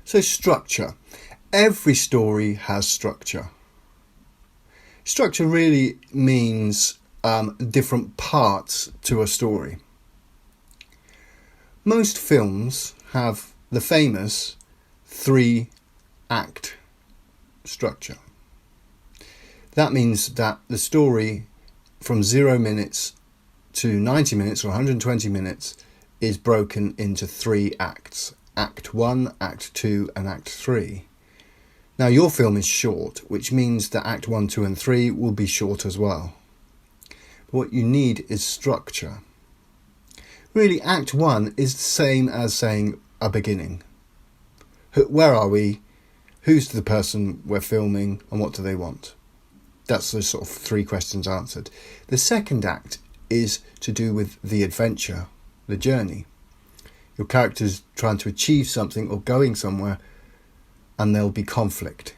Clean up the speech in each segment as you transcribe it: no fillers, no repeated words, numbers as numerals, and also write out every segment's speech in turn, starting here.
So structure. Every story has structure. Structure really means different parts to a story. Most films have the famous 3-act structure. That means that the story from 0 minutes to 90 minutes or 120 minutes is broken into 3 acts. Act 1, Act 2 and Act 3. Now your film is short, which means that Act 1, 2 and 3 will be short as well. But what you need is structure. Really, Act 1 is the same as saying a beginning. Where are we? Who's the person we're filming and what do they want? That's the sort of 3 questions answered. The second act is to do with the adventure, the journey. Your character's trying to achieve something or going somewhere, and there'll be conflict.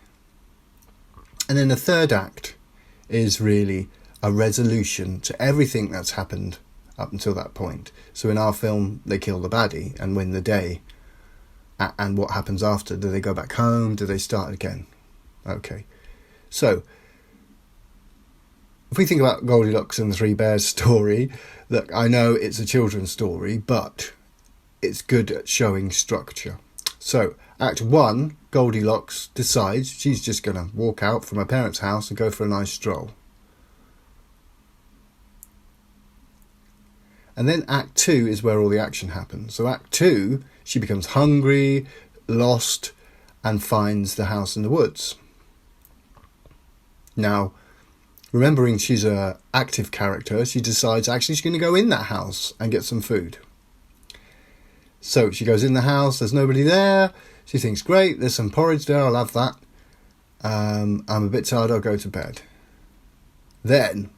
And then the third act is really a resolution to everything that's happened up until that point. So in our film, they kill the baddie and win the day. And what happens after? Do they go back home? Do they start again? Okay. So if we think about Goldilocks and the 3 Bears story, look, I know it's a children's story, but it's good at showing structure. So Act 1, Goldilocks decides she's just going to walk out from her parents' house and go for a nice stroll. And then Act 2 is where all the action happens. So Act 2, she becomes hungry, lost, and finds the house in the woods. Now, remembering she's an active character, she decides actually she's going to go in that house and get some food. So she goes in the house, there's nobody there. She thinks, great, there's some porridge there, I'll have that. I'm a bit tired, I'll go to bed. Then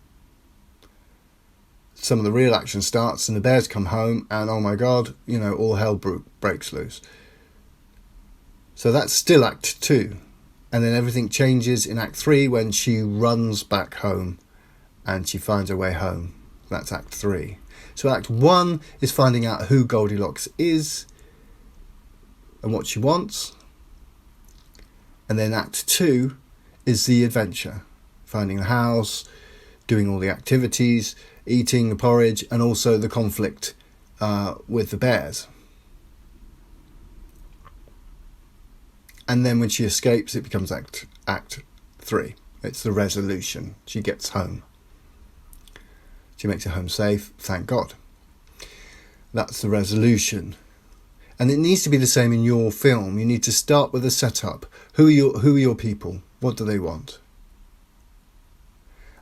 some of the real action starts and the bears come home and oh my god, all hell breaks loose. So that's still Act 2. And then everything changes in Act 3 when she runs back home and she finds her way home. That's Act 3. So Act 1 is finding out who Goldilocks is and what she wants. And then Act 2 is the adventure. Finding the house, doing all the activities, eating the porridge, and also the conflict with the bears. And then when she escapes, it becomes Act 3. It's the resolution. She gets home. She makes it home safe, thank God. That's the resolution. And it needs to be the same in your film. You need to start with a setup. Who are your people? What do they want?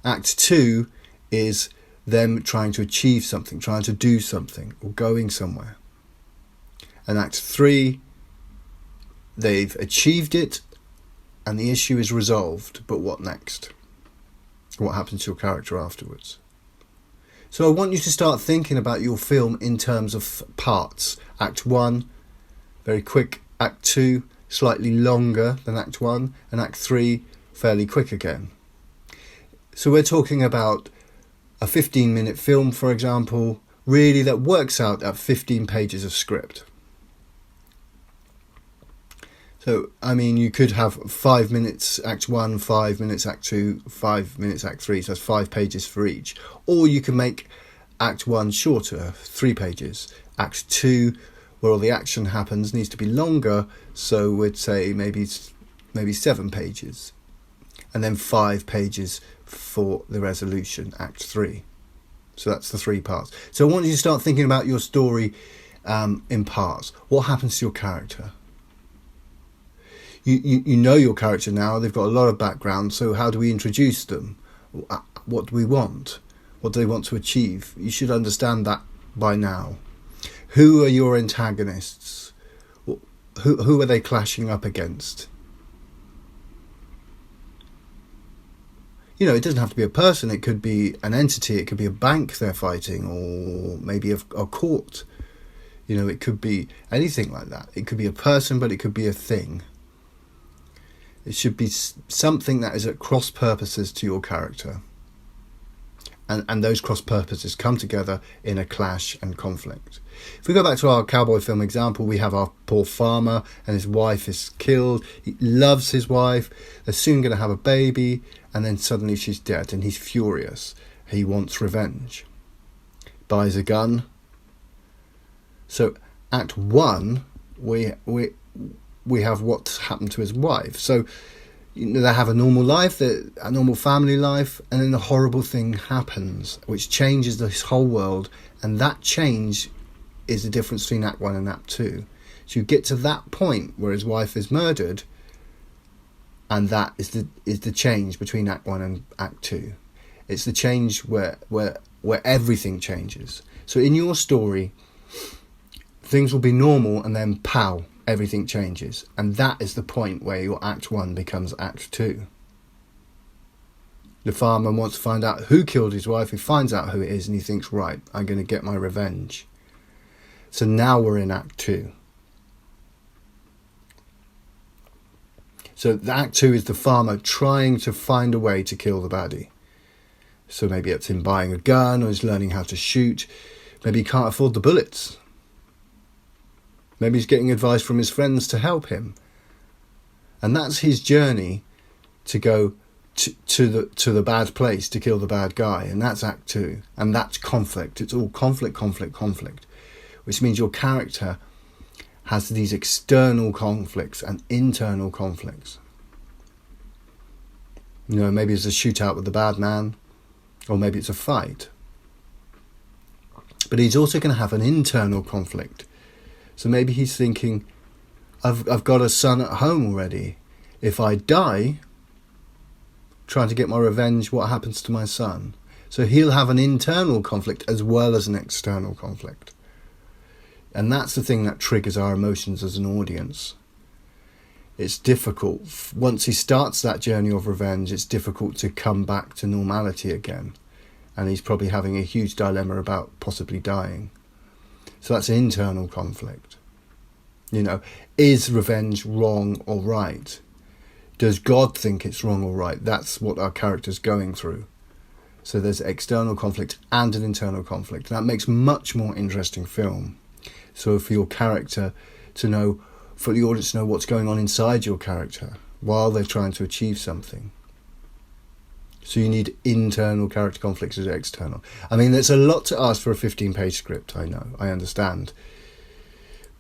Act 2 is them trying to achieve something, trying to do something, or going somewhere. And Act 3, they've achieved it and the issue is resolved, but what next? What happens to your character afterwards? So I want you to start thinking about your film in terms of parts. Act 1, very quick. Act 2, slightly longer than Act 1. And Act 3, fairly quick again. So we're talking about a 15-minute film, for example, really that works out at 15 pages of script. So, you could have 5 minutes Act 1, 5 minutes Act 2, 5 minutes Act 3, so that's 5 pages for each. Or you can make Act 1 shorter, 3 pages. Act 2, where all the action happens, needs to be longer, so we'd say maybe 7 pages. And then 5 pages for the resolution, Act 3. So that's the 3 parts. So I want you to start thinking about your story in parts. What happens to your character? You know your character now, they've got a lot of background, so how do we introduce them? What do we want? What do they want to achieve? You should understand that by now. Who are your antagonists? Who are they clashing up against? It doesn't have to be a person, it could be an entity, it could be a bank they're fighting, or maybe a court. It could be anything like that. It could be a person, but it could be a thing. It should be something that is at cross purposes to your character. And those cross purposes come together in a clash and conflict. If we go back to our cowboy film example, we have our poor farmer and his wife is killed. He loves his wife. They're soon going to have a baby, and then suddenly she's dead, and he's furious. He wants revenge. Buys a gun. So Act 1, we have what's happened to his wife. So they have a normal life, a normal family life, and then the horrible thing happens, which changes this whole world, and that change is the difference between Act 1 and Act 2. So you get to that point where his wife is murdered, and that is the change between Act 1 and Act 2. It's the change where everything changes. So in your story, things will be normal, and then pow, everything changes. And that is the point where your Act 1 becomes Act 2. The farmer wants to find out who killed his wife. He finds out who it is, and he thinks, right, I'm going to get my revenge. So now we're in Act 2. So the Act 2 is the farmer trying to find a way to kill the baddie. So maybe it's him buying a gun, or he's learning how to shoot. Maybe he can't afford the bullets. Maybe he's getting advice from his friends to help him. And that's his journey to go to the bad place, to kill the bad guy. And that's Act 2. And that's conflict. It's all conflict, conflict, conflict. Which means your character has these external conflicts and internal conflicts. You know, maybe it's a shootout with the bad man, or maybe it's a fight. But he's also going to have an internal conflict. So maybe he's thinking, I've got a son at home already. If I die trying to get my revenge, what happens to my son? So he'll have an internal conflict as well as an external conflict. And that's the thing that triggers our emotions as an audience. It's difficult. Once he starts that journey of revenge, it's difficult to come back to normality again. And he's probably having a huge dilemma about possibly dying. So that's an internal conflict. You know, is revenge wrong or right? Does God think it's wrong or right? That's what our character's going through. So there's external conflict and an internal conflict. That makes much more interesting film. So for your character to know, for the audience to know what's going on inside your character while they're trying to achieve something. So you need internal character conflicts as external. I mean, there's a lot to ask for a 15-page script, I know, I understand.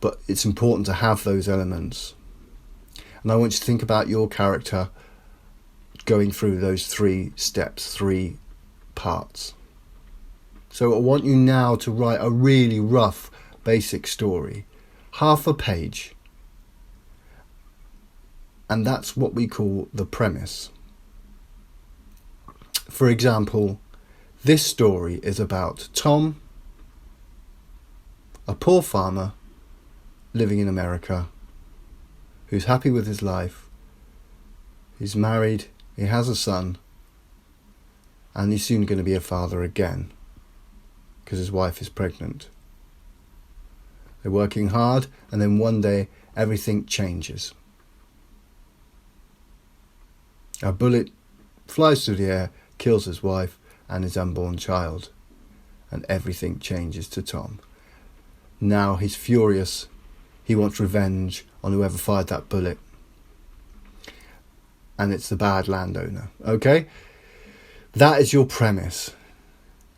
But it's important to have those elements. And I want you to think about your character going through those 3 steps, 3 parts. So I want you now to write a really rough, basic story, half a page. And that's what we call the premise. For example, this story is about Tom, a poor farmer living in America, who's happy with his life. He's married, he has a son, and he's soon going to be a father again because his wife is pregnant. They're working hard, and then one day everything changes. A bullet flies through the air, kills his wife and his unborn child, and everything changes to Tom. Now he's furious. He wants revenge on whoever fired that bullet. And it's the bad landowner. Okay? That is your premise.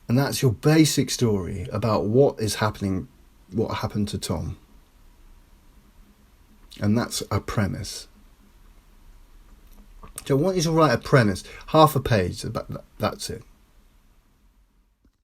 And that's your basic story about what is happening, what happened to Tom. And that's a premise. So I want you to write a premise, half a page, that's it.